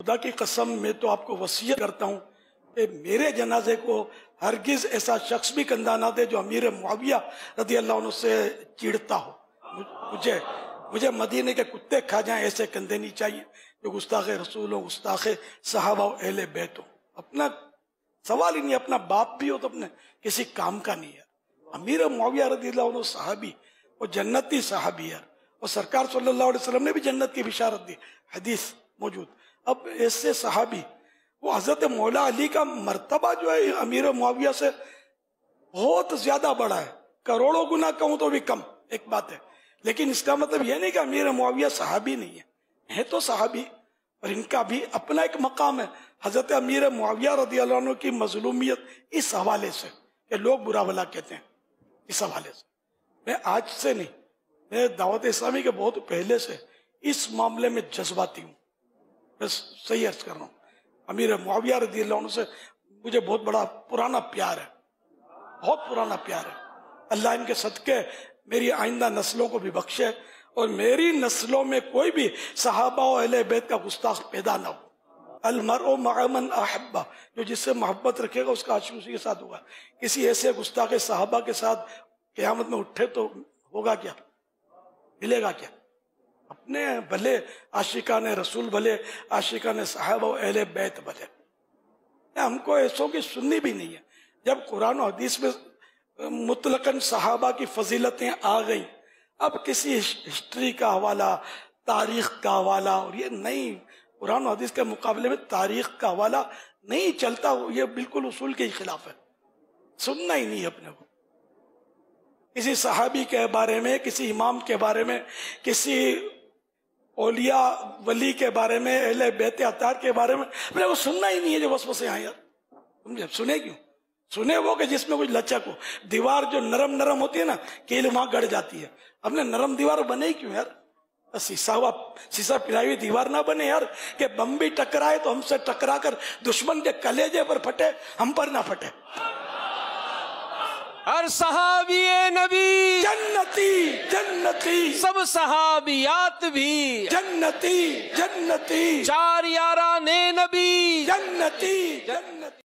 خدا کی قسم میں تو آپ کو وصیت کرتا ہوں کہ میرے جنازے کو ہرگز ایسا شخص بھی کندھا نہ دے جو امیر معاویہ رضی اللہ عنہ سے چیڑتا ہو۔ مجھے مدینے کے کتے کھا جائیں ایسے کندھے نہیں چاہیے جو گستاخ رسول ہو، گستاخ صحابہ و اہل بیت ہو۔ اپنا سوال ہی نہیں، اپنا باپ بھی ہو تو اپنے کسی کام کا نہیں ہے۔ امیر معاویہ رضی اللہ عنہ صحابی، وہ جنتی صحابی ہے، اور سرکار صلی اللہ علیہ وسلم نے بھی جنت کی بشارت دی، حدیث موجود۔ اب ایسے صحابی، وہ حضرت مولا علی کا مرتبہ جو ہے امیر معاویہ سے بہت زیادہ بڑا ہے، کروڑوں گنا کہوں تو بھی کم ایک بات ہے، لیکن اس کا مطلب یہ نہیں کہ امیر معاویہ صحابی نہیں ہے تو صحابی، اور ان کا بھی اپنا ایک مقام ہے۔ حضرت امیر معاویہ رضی اللہ عنہ کی مظلومیت اس حوالے سے کہ لوگ برا بھلا کہتے ہیں، اس حوالے سے میں آج سے نہیں، میں دعوت اسلامی کے بہت پہلے سے اس معاملے میں جذباتی ہوں۔ میں صحیح عرض کر رہا ہوں، امیر معاویہ رضی اللہ عنہ سے مجھے بہت بڑا پرانا پیار ہے، بہت پرانا پیار ہے۔ اللہ ان کے صدقے میری آئندہ نسلوں کو بھی بخشے، اور میری نسلوں میں کوئی بھی صحابہ و اہل بیت کا گستاخ پیدا نہ ہو۔ المرء مع من احب، جو جس سے محبت رکھے گا اس کا عاشق اسی کے ساتھ ہوگا۔ کسی ایسے گستاخ صحابہ کے ساتھ قیامت میں اٹھے تو ہوگا کیا، ملے گا کیا؟ اپنے بھلے عاشقان رسول بھلے، عاشقان صحابہ و اہل بیت بھلے، ہم کو ایسوں کی سننی بھی نہیں ہے۔ جب قرآن و حدیث میں مطلقاً صحابہ کی فضیلتیں آ گئیں، اب کسی ہسٹری کا حوالہ، تاریخ کا حوالہ، اور یہ نہیں، قرآن و حدیث کے مقابلے میں تاریخ کا حوالہ نہیں چلتا، یہ بالکل اصول کے خلاف ہے، سننا ہی نہیں اپنے کو۔ کسی صحابی کے بارے میں، کسی امام کے بارے میں، کسی اولیاء ولی کے بارے میں، اہل بیت اطہار کے بارے میں اپنے کو سننا ہی نہیں ہے، جو وسوسے آئیں یار، سمجھے؟ سنے کیوں؟ سنے وہ کہ جس میں کچھ لچک ہو، دیوار جو نرم نرم ہوتی ہے نا، کیل وہاں گڑ جاتی ہے۔ ہم نے نرم دیوار بنے ہی کیوں یار؟ سیسا پلائی ہوئی دیوار نہ بنے یار، کہ بم بھی ٹکرائے تو ہم سے ٹکرا کر دشمن کے کلیجے پر پھٹے، ہم پر نہ پھٹے۔ ہر صحابی نبی جنتی جنتی، سب صحابیات بھی جنتی جنتی، چار یاران نبی جنتی جنتی۔